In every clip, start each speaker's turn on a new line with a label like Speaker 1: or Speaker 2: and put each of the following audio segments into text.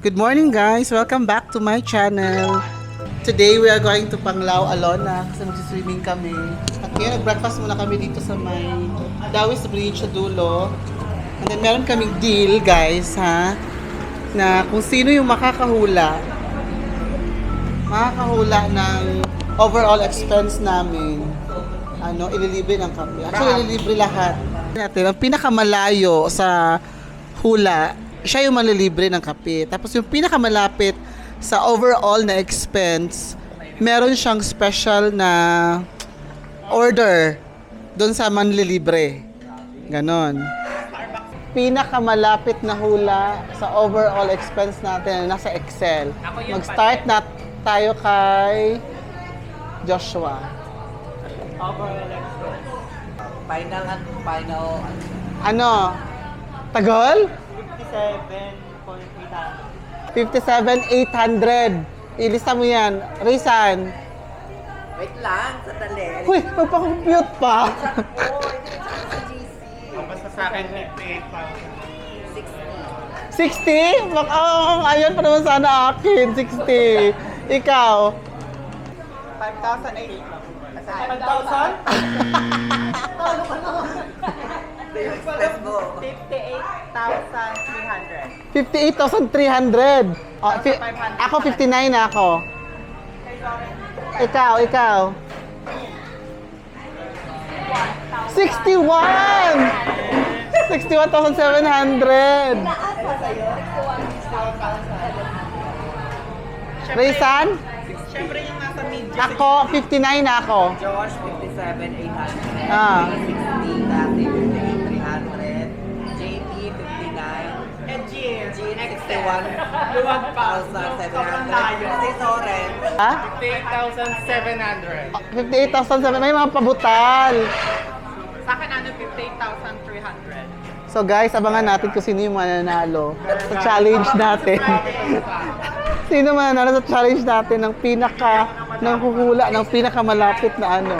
Speaker 1: Good morning guys! Welcome back to my channel. Today we are going to Panglao, Alona kasi mag-swimming kami. At ngayon nag-breakfast muna kami dito sa may Dawis Bridge sa dulo. And then meron kaming deal guys ha, na kung sino yung makakahula ng overall expense namin, ililibre ng kape. Actually, ililibre lahat. Ang pinakamalayo sa hula, siya yung malilibre ng kape. Tapos yung pinakamalapit sa overall na expense, meron siyang special na order doon sa manlilibre. Ganon. Pinakamalapit na hula sa overall expense natin nasa Excel. Mag-start na tayo kay Joshua.
Speaker 2: Overall expense. Final.
Speaker 1: Ano? Tagol?
Speaker 2: 57,800.
Speaker 1: 57,800. Ilista mo yan. Rizan.
Speaker 2: Wait lang, sandali.
Speaker 1: Uy, magpa-compute pa.
Speaker 3: Basta sa akin,
Speaker 1: 60?
Speaker 3: 58,000.
Speaker 1: Ayun pa naman sana akin. 60. Ikaw?
Speaker 2: 5,800. 58,300.
Speaker 1: 58,300. Ako 59 na ako. Ikaw. 61! 61,700. Rizan?
Speaker 2: Siyempre yung nasa media.
Speaker 1: Ako, 59 na ako.
Speaker 2: Josh, 57,800.
Speaker 1: Ah.
Speaker 2: 60, dati 58,300. JP, 59. And Jean, 61. Luwag pa. 1,700. Si Soren.
Speaker 1: Ha?
Speaker 3: 58,700.
Speaker 1: 58,700. May mga pabutal.
Speaker 2: Sa akin, 58,300.
Speaker 1: So guys, abangan natin kung sino yung mananalo sa challenge natin. Sino mananalo sa challenge natin ng huhula, ng pinakamalapit na ano.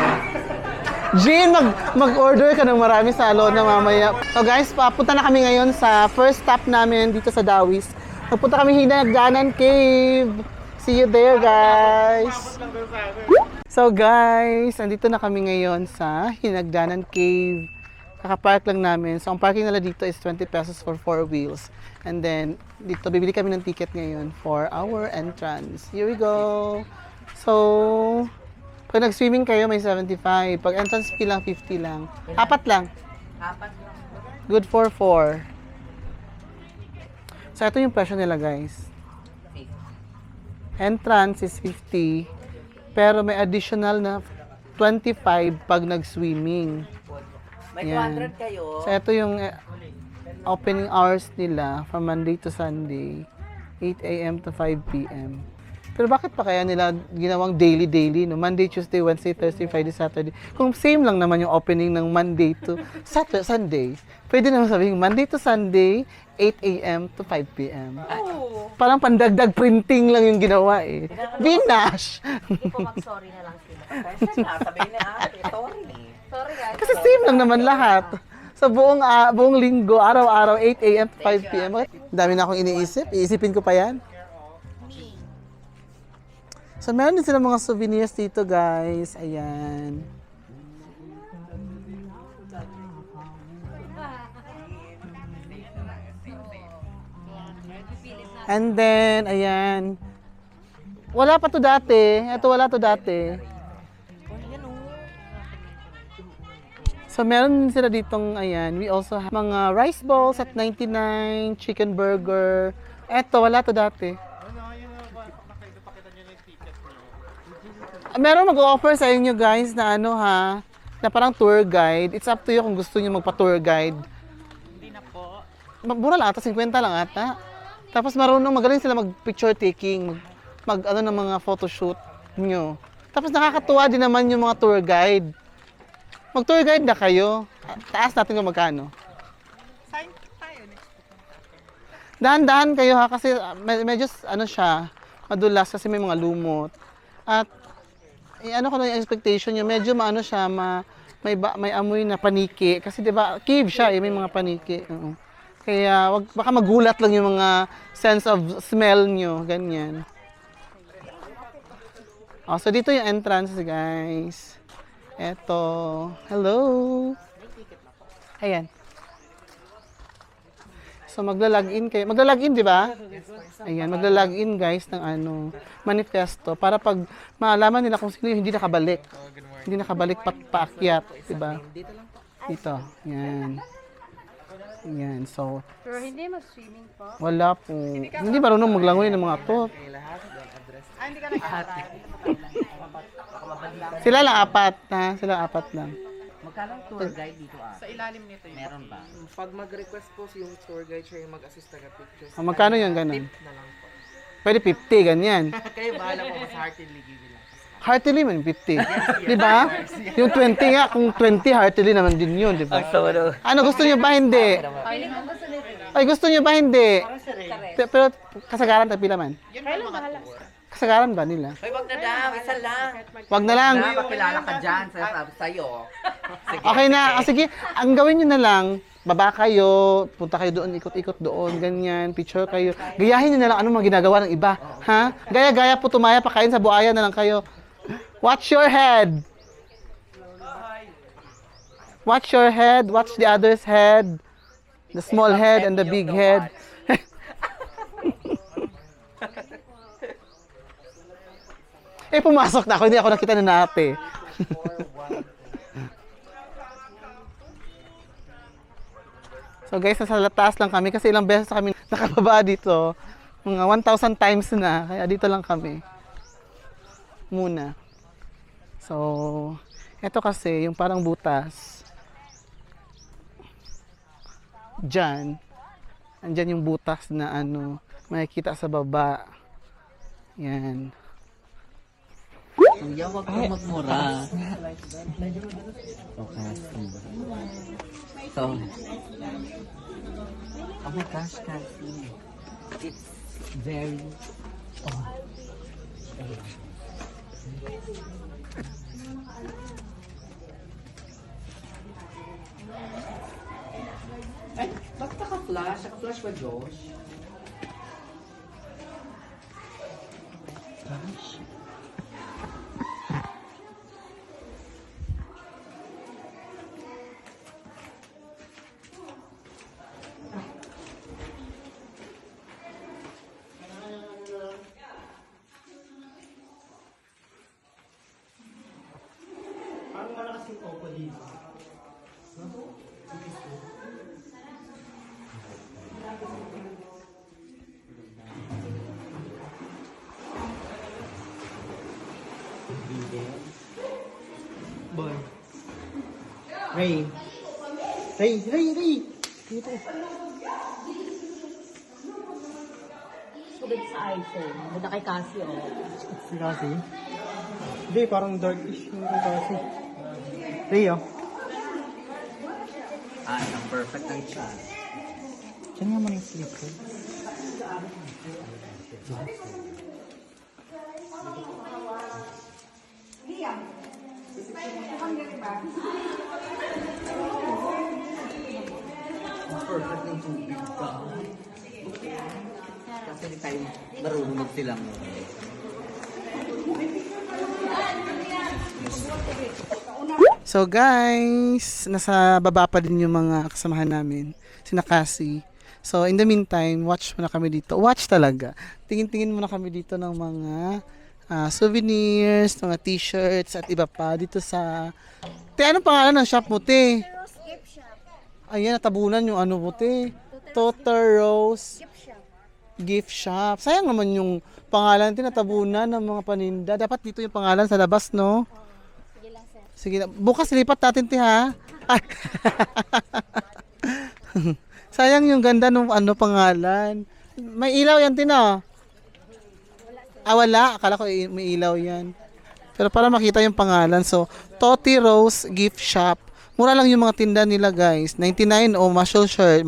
Speaker 1: Jean, mag-order ka ng marami sa Alona mamaya. So guys, papunta na kami ngayon sa first stop namin dito sa Dawis. Magpunta kami Hinagdanan Cave. See you there, guys. So guys, andito na kami ngayon sa Hinagdanan Cave. Kaka-park lang namin. So ang parking nila dito is 20 pesos for 4 wheels. And then dito bibili kami ng ticket ngayon for our entrance. Here we go. So pag nag-swimming kayo may 75. Pag entrance fee lang 50 lang. Apat lang. Good for 4. So ito yung presyo nila, guys. Entrance is 50. Pero may additional na 25 pag nag-swimming.
Speaker 2: May
Speaker 1: Yan.
Speaker 2: 200 kayo.
Speaker 1: So ito yung opening hours nila from Monday to Sunday, 8 a.m. to 5 p.m. Pero bakit pa kaya nila ginawang daily, no? Monday, Tuesday, Wednesday, Thursday, Friday, Saturday. Kung same lang naman yung opening ng Monday to Sunday, pwede naman sabihin Monday to Sunday, 8 a.m. to 5 p.m.
Speaker 2: Oh.
Speaker 1: Parang pandagdag printing lang yung ginawa eh. Binash!
Speaker 4: Hindi po mag-sorry na lang sila.
Speaker 2: Pasensya na, sabihin na ate, sorry.
Speaker 4: Sorry guys.
Speaker 1: Kasi same lang naman lahat. Sa buong linggo, araw-araw, 8 a.m. to 5 p.m. Dami na akong iniisip. Iisipin ko pa yan. So, meron din sila mga souvenirs dito, guys. Ayan. And then, ayan. Wala pa to dati. Ito, wala to dati. So, meron din sila ditong, ayan, we also have mga rice balls at 99, chicken burger. Eto, wala to dati. Meron mag-offer sa inyo, guys, na na parang tour guide. It's up to you kung gusto niyo magpa-tour guide.
Speaker 2: Hindi na po.
Speaker 1: Mura lang ata, 50 lang ata. Tapos magaling sila mag-picture taking, ng mga photoshoot nyo. Tapos nakakatuwa din naman yung mga tour guide. Mag-tour guide na kayo. Taas natin kung magkano.
Speaker 2: Sign tayo next.
Speaker 1: Dahan-dahan kayo ha, kasi medyo siya, madulas kasi may mga lumot. At ko na yung expectation niyo, medyo may amoy na paniki kasi 'di ba, cave siya, may mga paniki. Kaya wag baka magulat lang yung mga sense of smell nyo, ganyan. Oh, so dito yung entrance, guys. Eto. Hello. Ayan. So magla-login kayo. Magla-login, di ba? Ayan, magla-login guys ng manifesto para pag malaman nila kung sino yung hindi nakabalik. Hindi nakabalik paakyat, di ba? Dito. Ayan. Ayan, so
Speaker 4: Pero hindi mag-swimming po.
Speaker 1: wala po. Hindi marunong maglangoy ng mga to.
Speaker 2: Hindi ka nag-aaral.
Speaker 1: Sila lang apat na. Sila apat lang.
Speaker 2: Magkano ang tour guide dito
Speaker 3: Sa ilalim nito yung
Speaker 2: Meron ba?
Speaker 5: Pag mag-request po yung tour guide, siya yung mag-assist taga-pictures.
Speaker 1: Magkano yung ganun?
Speaker 5: Na lang po.
Speaker 1: Pwede 50, ganyan.
Speaker 5: Kayo bahala po, mas heartily give lang.
Speaker 1: Heartily man, 50. Di ba? Yung 20 nga, kung 20, heartily naman din yun, di ba? Ano, gusto nyo ba hindi? Ay, gusto nyo ba hindi? Pero kasagaran tagpila man. Kasagaran ba nila?
Speaker 2: Hoy, wag na daw. Isa lang.
Speaker 1: Wag na lang.
Speaker 2: Napakilala ka dyan. Sabi sa'yo. Sige.
Speaker 1: Okay na. Sige, ang gawin nyo na lang, baba kayo, punta kayo doon, ikot-ikot doon, ganyan, picture kayo. Gayahin nyo na lang anong mga ginagawa ng iba. Ha? Gaya-gaya po tumaya, pakain sa buaya na lang kayo. Watch your head. Watch your head. Watch the other's head. The small head and the big head. Pumasok na ako. Hindi ako nakita na ate. So guys, nasa taas lang kami kasi ilang beses na kami nakababa dito. Mga 1,000 times na. Kaya dito lang kami. Muna. So, eto kasi, yung parang butas. Diyan. Andyan yung butas na makikita sa baba. Yan.
Speaker 2: Kuya, wag kang magmura. Okay. So, oh my gosh, Cassie. It's very... Oh. Ay, ba't naka-flash? Naka-flash ba, Josh? Flash?
Speaker 5: Boy. Ray. Ray. Dito.
Speaker 4: Sulit sa iPhone. Muna kay Cassie, oh.
Speaker 5: Si Cassie. Hindi, parang darkish yung kay Cassie. Ray, oh.
Speaker 2: Ah, ang perfect ang chan.
Speaker 5: Diyan nga man yung sleep ko.
Speaker 2: Perfect yung tubig ka. Kasi di tayo marunong silang.
Speaker 1: So guys, nasa baba pa din yung mga kasamahan namin. Sina Cassie. So in the meantime, watch muna kami dito. Watch talaga. Tingin-tingin muna kami dito ng mga souvenirs, mga t-shirts at iba pa dito sa... anong pangalan ng shop mo, te? Ayan, natabunan yung ano mo, te. Total Rose Gift Shop. Sayang naman yung pangalan, tinatabunan ng mga paninda. Dapat dito yung pangalan sa labas, no? Sige na. Bukas lipat natin, te, ha? Ay. Sayang yung ganda ng pangalan. May ilaw yan, Tina. Wala. Akala ko may ilaw yan. Pero para makita yung pangalan. So, Toti Rose Gift Shop. Mura lang yung mga tinda nila, guys. 99 o muscle shirt.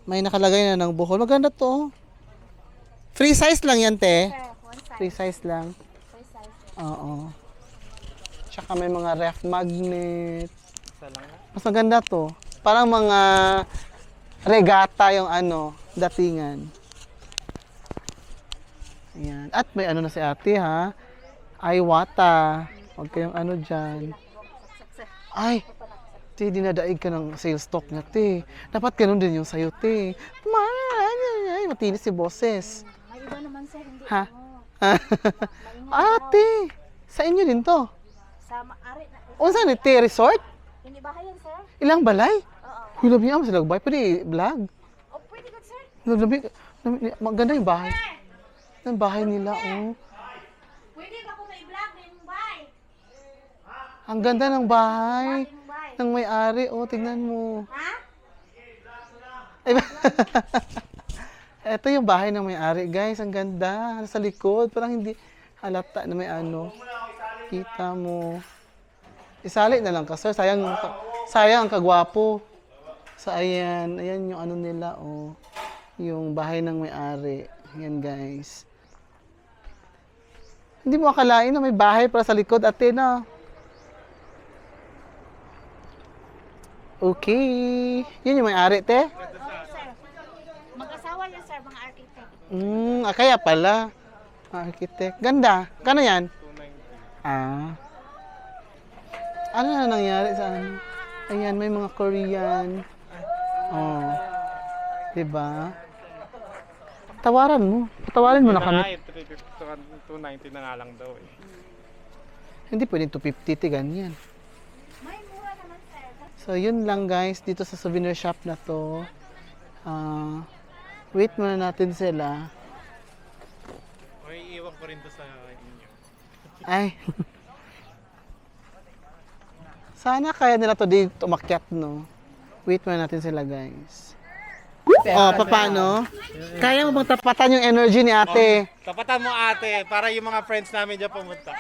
Speaker 1: May nakalagay na ng buhol. Maganda to. Free size lang yan, te. Free size lang. Oo. Tsaka may mga ref magnet. Mas maganda to. Parang mga regata yung ano, datingan. Ayan. At may ano na si ate ha. Iwata. Huwag kayong ano dyan. Ay! Te, dinadaig ka ng sales talk na, te. Dapat ganun din yung sayo, te. Ay, matinis si boses.
Speaker 4: May iba naman sir, hindi
Speaker 1: Ha?
Speaker 4: ako.
Speaker 1: Ate! Sa inyo din to.
Speaker 4: Sa ari na.
Speaker 1: O saan te? Resort?
Speaker 4: Hindi bahay yan sir?
Speaker 1: Ilang balay?
Speaker 4: Oo.
Speaker 1: Huy, labi naman sila nagbay. Pwede vlog.
Speaker 4: Oh, pwede ka sir?
Speaker 1: Maganda yung bahay. Ang bahay nila, oh.
Speaker 4: Pwede ka po i-vlog na yung bahay.
Speaker 1: Ang ganda ng bahay.
Speaker 4: Yung bahay.
Speaker 1: Ng may-ari, oh. Tingnan mo.
Speaker 4: Ha?
Speaker 1: Ay, ito yung bahay ng may-ari, guys. Ang ganda. Sa likod. Parang hindi halata na may ano. Kita mo. Isali na lang ka, sir. Sayang ang kagwapo. So, ayan. Ayan yung ano nila, oh. Yung bahay ng may-ari. Ayan, guys. Hindi mo akalain na may bahay para sa likod, ate, na. Okay. Yun yung may-ari, te?
Speaker 4: Oo sir. Mag-asawa yan sir, mga architect.
Speaker 1: Kaya pala. Architect. Ganda. Kano yan? 290. Ano na nangyari sa ano? Ayan, may mga Korean. Oh. Diba? Tawaran mo. Patawarin mo na kami.
Speaker 3: 290 na nga lang daw eh.
Speaker 1: Hindi pwedeng 250, te, ganyan.
Speaker 4: May mura naman sir.
Speaker 1: So, yun lang guys, dito sa souvenir shop na to. Wait muna natin sila.
Speaker 3: Okay, iwan ko rin to sa inyo.
Speaker 1: Ay. Sana kaya nila to dito umakyat, no? Wait muna natin sila, guys. Paano? Kaya mo bang tapatan yung energy ni ate?
Speaker 3: Tapatan mo ate, para yung mga friends namin dyan pumunta.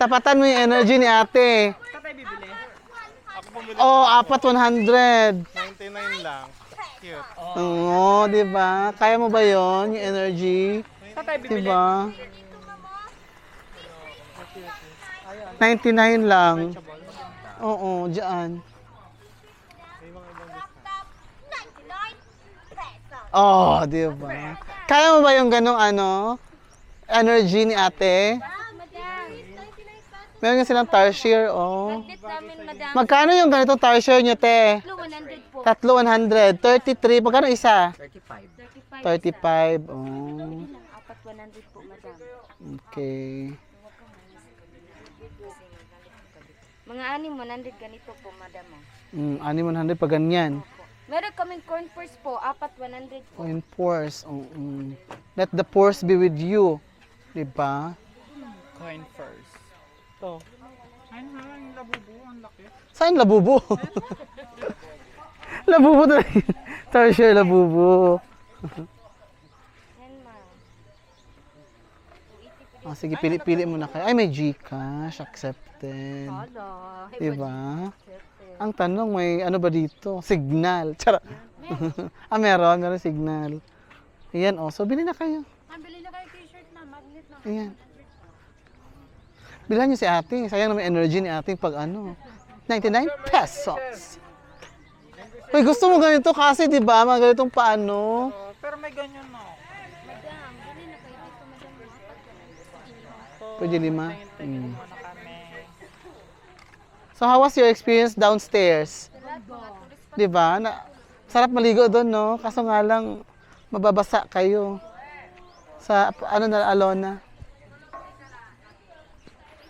Speaker 1: Tapatan mo yung energy ni ate.
Speaker 3: Ako bumili
Speaker 1: Apat 100.
Speaker 3: 99 lang. Cute.
Speaker 1: Oo, di ba? Kaya mo ba yon yung energy? Di ba? 99 lang. Oo, diyan. Oh, di ba? Kaya mo ba yung ganong ano? Energy ni ate? Meron nga silang tarsier, oh.
Speaker 4: Bit namin madam.
Speaker 1: Magkano yung ganitong tarsier nyo, te?
Speaker 4: 100 po.
Speaker 1: Tatlo, 100. 33. Magkano isa?
Speaker 2: 35.
Speaker 1: 35. Oh.
Speaker 4: Apat 100 po madam.
Speaker 1: Okay.
Speaker 4: Mga anim 100 ganito po madam.
Speaker 1: 100 pa ganyan.
Speaker 4: Meron kaming corn purse po, apat 100 po.
Speaker 1: Coin purse. Let the purse be with you. Diba?
Speaker 3: Coin first. Ito. Ayun nga, yung labubo, ang laki.
Speaker 1: Saan labubo? Labubo talaga. Tarsier labubo.
Speaker 4: Yan ma'am.
Speaker 1: Sige, pili-pili mo na kayo. Ay, may Gcash. Accepted.
Speaker 4: Hala.
Speaker 1: Diba? Ang tanong, may ano ba dito? Signal. Charot. Meron. Meron signal. Ayan, So, bili na kayo.
Speaker 4: Bili na kayo t-shirt na, magnet na.
Speaker 1: Ayan. Bilhan niyo si ate. Sayang naman energy ni ate pag 99 pesos. Uy, gusto mo ganito kasi, di ba? Mga ganitong paano.
Speaker 3: Pero may ganyan na.
Speaker 4: Madam, bili na kayo dito madam.
Speaker 1: Pwede 5. So, how was your experience downstairs? Di ba? Sarap maligo doon, no? Kaso nga lang, mababasa kayo. Sa, Alona.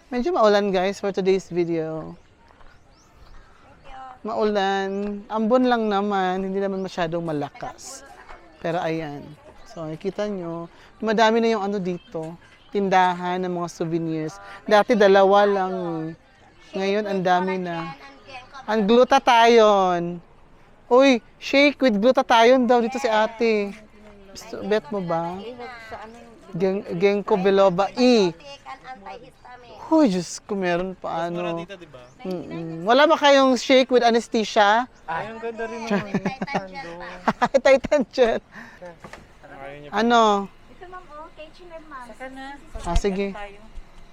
Speaker 1: Medyo maulan, guys, for today's video. Maulan. Ambon lang naman, hindi naman masyadong malakas. Pero ayan. So, nakikita nyo, madami na yung dito. Tindahan ng mga souvenirs. Dati 2 lang. Ngayon, ang dami na. Ang glutathione. Uy, shake with glutathione daw dito si ate. Bet mo ba? Ginkgo biloba E. Uy, Diyos ko, meron pa ano.
Speaker 3: Dito, di ba?
Speaker 1: Wala ba kayong shake with anesthesia?
Speaker 3: Ay, ang ganda rin naman.
Speaker 1: Titan dyan. Ano?
Speaker 4: Ito ma'am, K&M ma'am.
Speaker 1: Sige.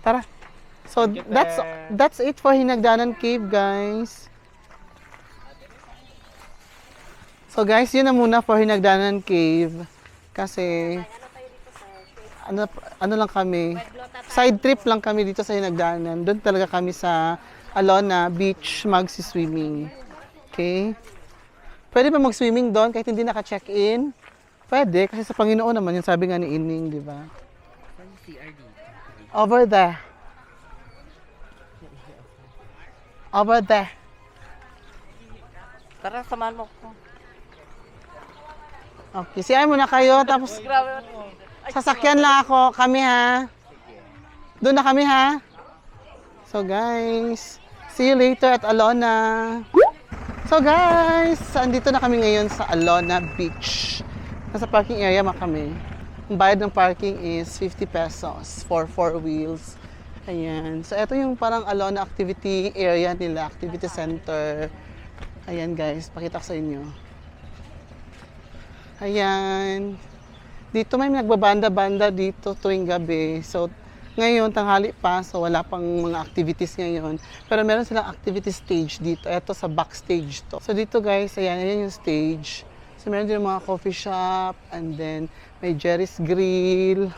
Speaker 1: Tara. So, that's it for Hinagdanan Cave, guys. So guys, yun na muna for Hinagdanan Cave. Kasi, ano lang kami, side trip lang kami dito sa Hinagdanan. Doon talaga kami sa Alona Beach magsi-swimming. Okay? Pwede ba mag-swimming doon kahit hindi naka-check-in? Pwede, kasi sa Panginoon naman, yung sabi nga ni Ining, di ba? Over there. Over there.
Speaker 2: Tara, samahan mo ko.
Speaker 1: Okay, siya muna kayo, tapos sasakyan lang ako, kami ha. Doon na kami ha. So guys, see you later at Alona. So guys, andito na kami ngayon sa Alona Beach. Nasa parking area kami. Ang bayad ng parking is 50 pesos for 4 wheels. Ayan. So ito yung parang Alona activity area nila, activity center. Ayan guys, pakita ko sa inyo. Ayan. Dito may nagbabanda-banda dito tuwing gabi. So ngayon, tanghali pa, so wala pang mga activities ngayon. Pero meron silang activity stage dito. Ito sa backstage to. So dito guys, ayan yung stage. So meron din mga coffee shop, and then may Jerry's Grill.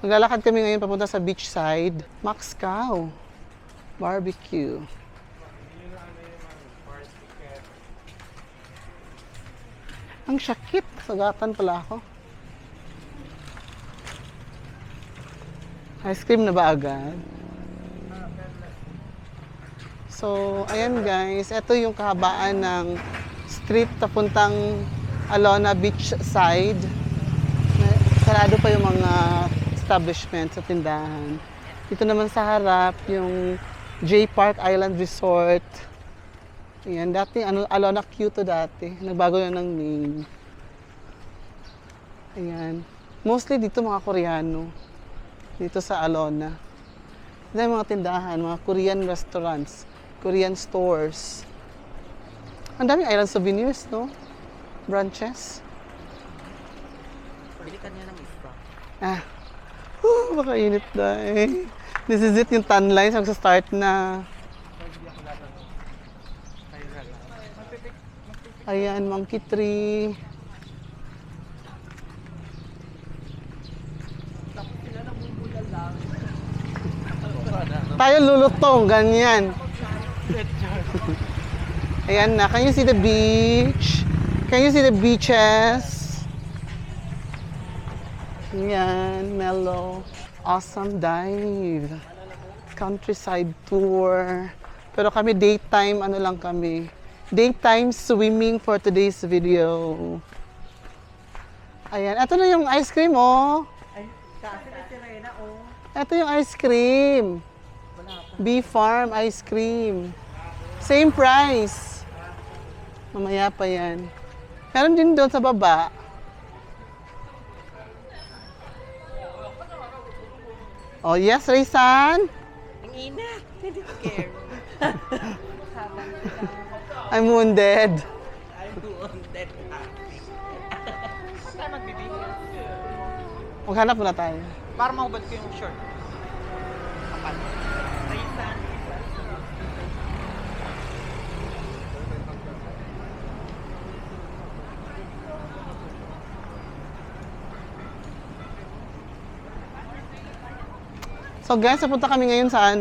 Speaker 1: Maglalakad kami ngayon papunta sa beach side. Max Cow Barbecue. Ang sakit. Sagatan pala ako. Ice cream na ba agad? So, ayan guys. Ito yung kahabaan ng street papuntang Alona Beach side. Sarado pa yung mga establishments sa tindahan. Dito naman sa harap, yung J Park Island Resort. Ayan, dati Alona Q to dati. Nagbago na ng name. Ayan. Mostly dito mga Koreano. Dito sa Alona. Ito yung mga tindahan, mga Korean restaurants, Korean stores. Ang daming island souvenirs, no? Branches.
Speaker 2: Bili ka niya ng isa.
Speaker 1: Baka init na eh. This is it, yung tan lines. Magsa-start na. Ayan, monkey tree. Tayo lulutong, ganyan. Ayan na. Can you see the beach? Can you see the beaches? Ayan, mellow. Awesome dive. Countryside tour. Pero kami daytime, ano lang kami. Daytime swimming for today's video. Ayan, ito na yung ice cream, oh. Ito yung ice cream. Bee Farm ice cream. Same price. Mamaya pa yan. Meron din doon sa baba. Oh, yes, Raysan?
Speaker 2: Ang ina. Hindi ko care.
Speaker 1: I'm wounded.
Speaker 2: I'm wounded.
Speaker 3: Saan magbibigay?
Speaker 1: Maghanap muna tayo.
Speaker 3: Para mahubad ko yung short. Kapat.
Speaker 1: So guys, napunta kami ngayon sa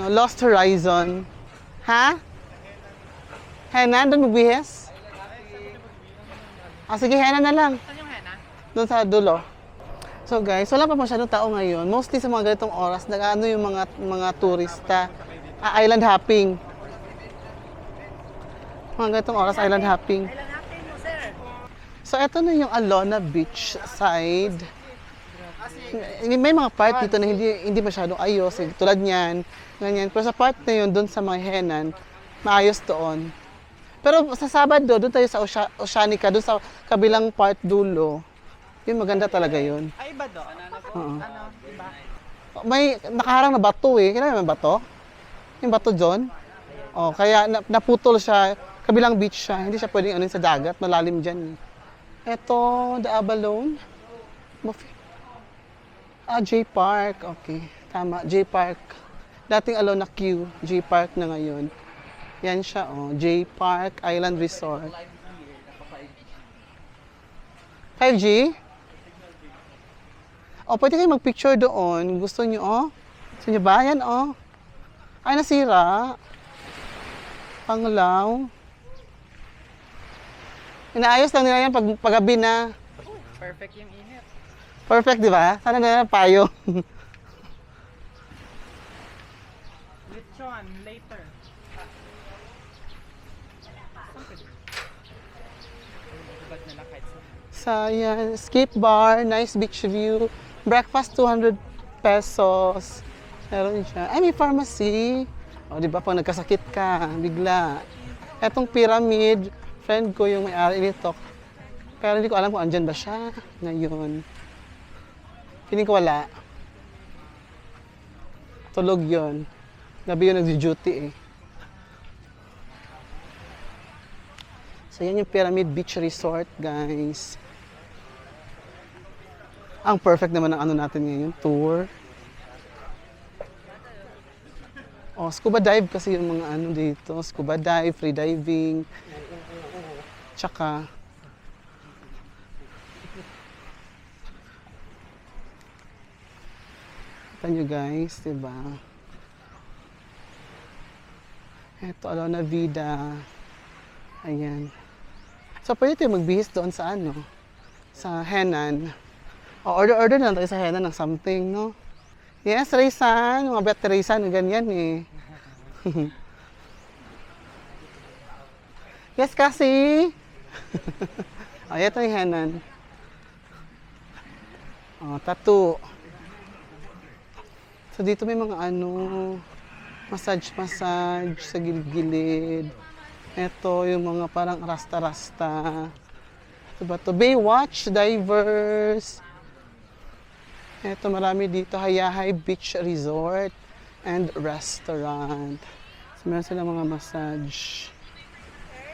Speaker 1: Lost Horizon. Ha? Hena, doon magbihis? Sige, Hena na lang.
Speaker 3: Saan yung henna?
Speaker 1: Doon sa dulo. So guys, wala pa masyadong tao ngayon. Mostly sa mga ganitong oras, nag-ano yung mga turista. Island hopping. Mga ganitong oras, island hopping. So eto na yung Alona Beach side. May mga part dito na hindi masyadong ayos, tulad niyan, ganyan. Pero sa part na yun, doon sa mga Henan, maayos doon. Pero sa Sabado, doon tayo sa Oceanica, doon sa kabilang part dulo, yun maganda talaga yun.
Speaker 3: Ay, iba doon.
Speaker 1: Oo.
Speaker 3: Ano? Iba?
Speaker 1: May nakaharang na bato eh. Kailan may bato? Yung bato dyan. Oh, kaya naputol siya, kabilang beach siya. Hindi siya pwedeng sa dagat, malalim dyan. Ito, the Abalone. J Park. Okay, tama. J Park. Dating Alona Q, J Park na ngayon. Yan siya, oh. J Park Island Resort. 5G? O, pwede kayo mag-picture doon. Gusto nyo, oh? Gusto nyo ba? Yan, oh. Ay, nasira. Panglaw. Inaayos lang nila yan paggabi na.
Speaker 3: Perfect yung init.
Speaker 1: Perfect, di ba? Sana na payo.
Speaker 3: Lechon, later. Bad na lang kahit sa...
Speaker 1: Sa yan, skate bar, nice beach view. Breakfast, 200 pesos. Meron siya. Ay, may pharmacy. O, di ba, pag nagkasakit ka, bigla. Etong pyramid, friend ko yung may-ari nito. Pero hindi ko alam kung andyan ba siya ngayon. Piling ko wala. Tulog yon. Gabi yun nag-duty eh. So, yan yung Pyramid Beach Resort, guys. Ang perfect naman ng ano natin ngayon, tour. Oh, scuba dive kasi yung mga ano dito. Scuba dive, free diving. Tsaka, kita nyo guys, diba? Ito, Alona Vida. Ayan. So, pwede tayo magbihis doon sa ano? Sa Henan. O, order na lang tayo sa Henan ng something, no? Yes, Raysan. Mga bet Raysan, ganyan eh. Yes, kasi. O, ito yung Henan. O, tattoo. So, dito may mga ano, massage sa gilid-gilid. Ito, yung mga parang rasta-rasta. Ito ba ito? Baywatch, divers. Ito, marami dito. Hayahay Beach Resort and Restaurant. So, meron silang mga massage.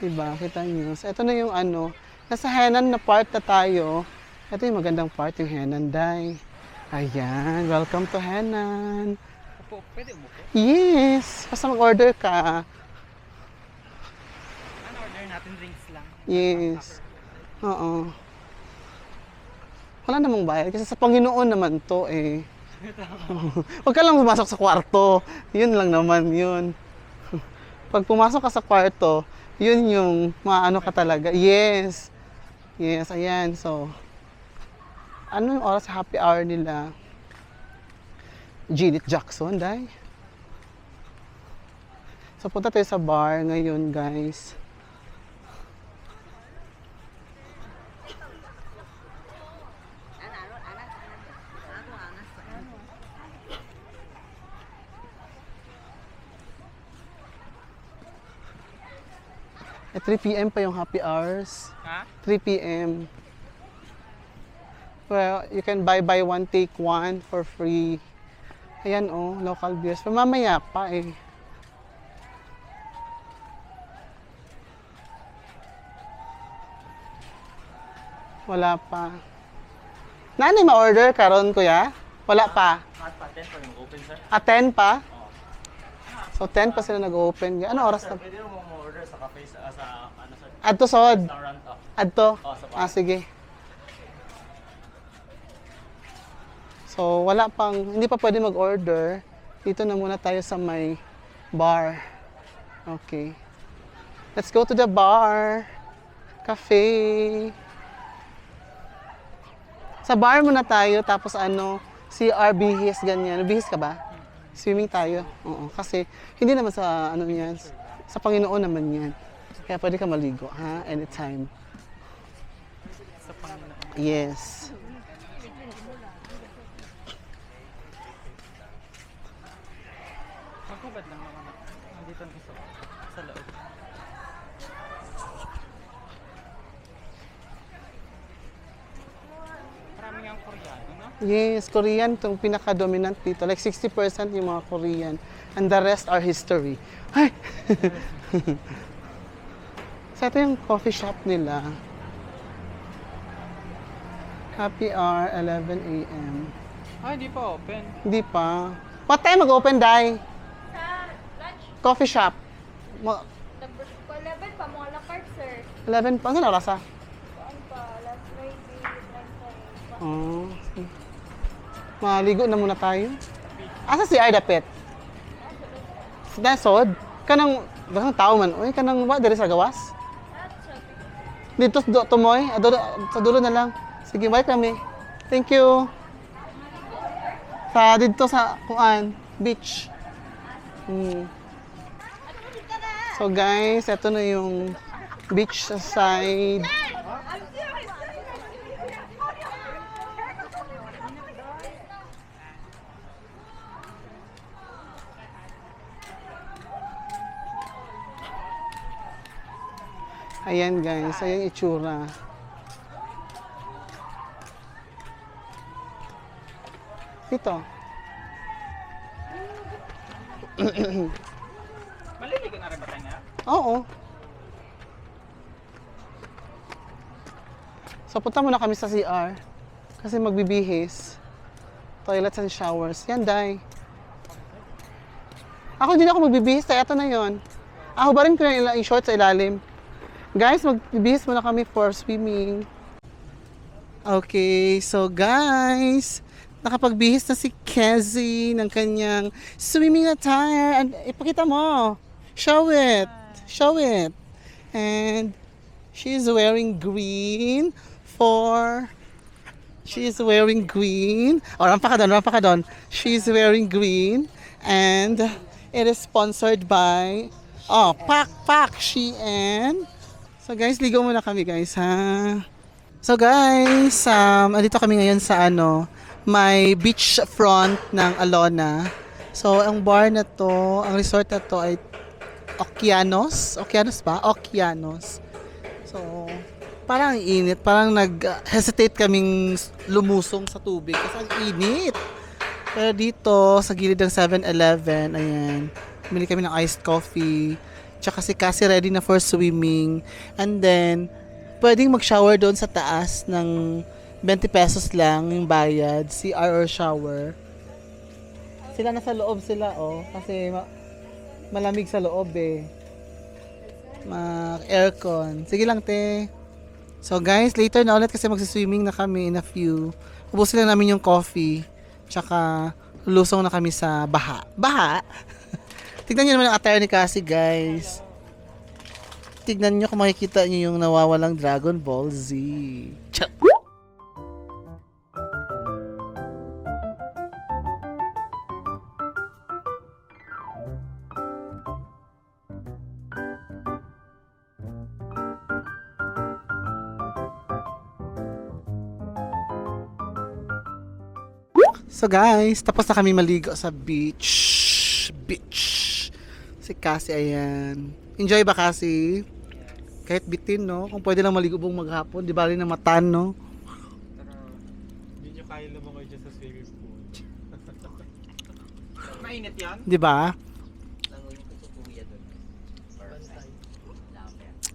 Speaker 1: Diba? Kita nyo. So, ito na yung ano. Nasa Henan na part na tayo. Ito yung magandang part, yung Henan Day. Ayan. Welcome to Henan.
Speaker 3: Upo, pwede umupo?
Speaker 1: Yes. Basta mag-order ka.
Speaker 3: Ano order natin? Drinks lang.
Speaker 1: Yes. Oo. Wala namang bayad kasi sa Panginoon naman to eh. Huwag ka lang pumasok sa kwarto. Yun lang naman yun. Pag pumasok ka sa kwarto, yun yung maano ka talaga. Yes. Yes, ayan. So, ano yung oras sa happy hour nila? Janet Jackson, day. So, punta tayo sa bar ngayon, guys. At 3 p.m. pa yung happy hours.
Speaker 3: Ha?
Speaker 1: 3 p.m. Well, you can buy one, take one for free. Ayan oh, local beers. Pero mamaya pa eh. Wala pa. Nani ma-order karon kuya? Wala pa.
Speaker 3: At pa, 10 pa yung open, sir.
Speaker 1: 10 pa? So 10 pa sila nag-open. Ano oras na?
Speaker 3: Pwede mo order sa cafe sa ano, sir?
Speaker 1: Adto sod.
Speaker 3: Restaurant to.
Speaker 1: Adto.
Speaker 3: Sa bar.
Speaker 1: Sige. So, wala pang, hindi pa pwede mag-order. Dito na muna tayo sa may bar. Okay. Let's go to the bar. Cafe. Sa bar muna tayo, tapos ano, CR, bihis, ganyan. Bihis ka ba? Swimming tayo. Oo, kasi hindi naman sa ano yan, sa Panginoon naman yan. Kaya pwede ka maligo, ha? Anytime.
Speaker 3: Sa Panginoon.
Speaker 1: Yes.
Speaker 3: Magkubad lang naman ako. Nandito na sa loob. Maraming ang Koreano, no?
Speaker 1: Yes, Korean itong pinaka-dominant dito. Like 60% yung mga Korean. And the rest are history. Ay! So ito yung coffee shop nila. Happy hour, 11 a.m.
Speaker 3: Ah, hindi pa open.
Speaker 1: Hindi pa. What time mag-open, Day? Coffee shop. 11 pa. Ano na oras ah? Oh, sige. Maligo na muna tayo. Asa si Arda Pet? Nasod? Kanang, basang tao man. Uy, kanang ba? Dari sa gawas? Dito tumoy? Sa dulo na lang. Sige, bye kami. Thank you. Dito sa kuan, beach. So guys, ito na yung beach side. Ayan guys, ayan itsura. Dito.
Speaker 3: Maliligo na rin ba tayo?
Speaker 1: Oo. So punta muna kami sa CR kasi magbibihis. Toilets and showers. Yan, Day. Ako hindi na ako magbibihis, tayo ito na yon. Ako ba rin ko na yung short sa ilalim. Guys, magbibihis muna kami for swimming. Okay, so guys, nakapagbihis na si Kezzy ng kanyang swimming attire. And ipakita mo. Show it. Show it. And she's wearing green for... She's wearing green. Oh, rampa ka doon. She's wearing green. And it is sponsored by... Oh, Pak Shein. So guys, ligo muna kami guys, ha? So guys, andito kami ngayon sa may beach front ng Alona. So, ang bar na to, ang resort na to ay Okeanos. Okeanos ba? Okeanos. So, parang init. Parang nag-hesitate kaming lumusong sa tubig kasi ang init. Pero dito, sa gilid ng 7-Eleven, ayan, bumili kami ng iced coffee. Tsaka si Cassie ready na for swimming. And then, pwedeng mag-shower doon sa taas ng 20 pesos lang yung bayad. CR or shower. Sila nasa loob sila, oh. Kasi malamig sa loob, eh. Aircon. Sige lang, te. So, guys, later na ulit kasi magsiswimming na kami in a few. Ubusin lang namin yung coffee. Tsaka, lusong na kami sa baha. Baha? Tignan nyo naman ang attire ni Cassie, guys. Tignan nyo kung makikita nyo yung nawawalang Dragon Ball Z. Chat! So guys, tapos na kami maligo sa beach. Si Cassie, ayan. Enjoy ba, Cassie? Kahit bitin, no? Kung pwede lang maligo buong maghapon, di ba rin na matan, no?
Speaker 3: Pero, hindi nyo kaya lumangoy dyan sa swimming pool. Mainit yan?
Speaker 1: Di ba?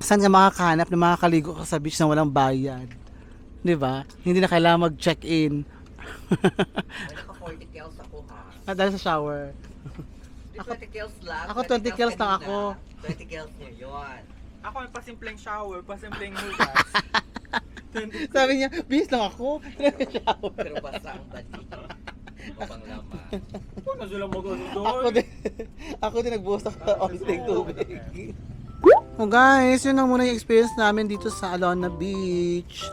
Speaker 1: Saan ka makakahanap na makakaligo ka sa beach na walang bayad? Di ba? Hindi na kailangan mag-check-in.
Speaker 2: Naka 40 kels ako ha.
Speaker 1: Dahil sa shower.
Speaker 2: 20 kels lang.
Speaker 1: Ako 20 kels lang ako.
Speaker 2: 20 kels niya, yun.
Speaker 3: Ako may pasimpleng shower, pasimpleng hugas.
Speaker 1: Sabi niya, bis lang ako. Shower.
Speaker 2: Pero basta ang bati. Mabang laman.
Speaker 3: Huwag na sila mag-ano
Speaker 1: Ako din nagbuhos ng onting tubig. So guys, yun lang muna yung experience namin dito sa Alona Beach.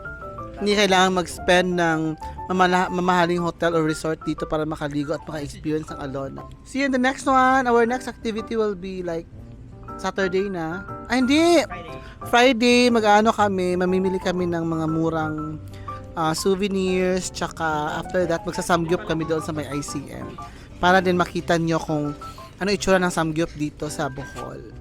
Speaker 1: Hindi kailangan mag-spend ng mamahaling hotel or resort dito para makaligo at maka-experience ng Alona. See you in the next one. Our next activity will be like Saturday na. Ay, hindi! Friday, mamimili kami ng mga murang souvenirs. Tsaka after that, magsasamgyup kami doon sa may ICM. Para din makita nyo kung ano itsura ng samgyup dito sa Bohol.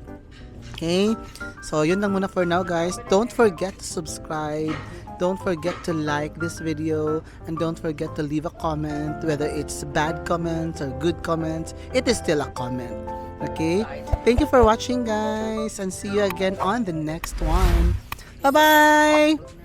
Speaker 1: Okay? So, yun lang muna for now, guys. Don't forget to subscribe. Don't forget to like this video. And don't forget to leave a comment. Whether it's bad comments or good comments, it is still a comment. Okay? Thank you for watching, guys. And see you again on the next one. Bye-bye!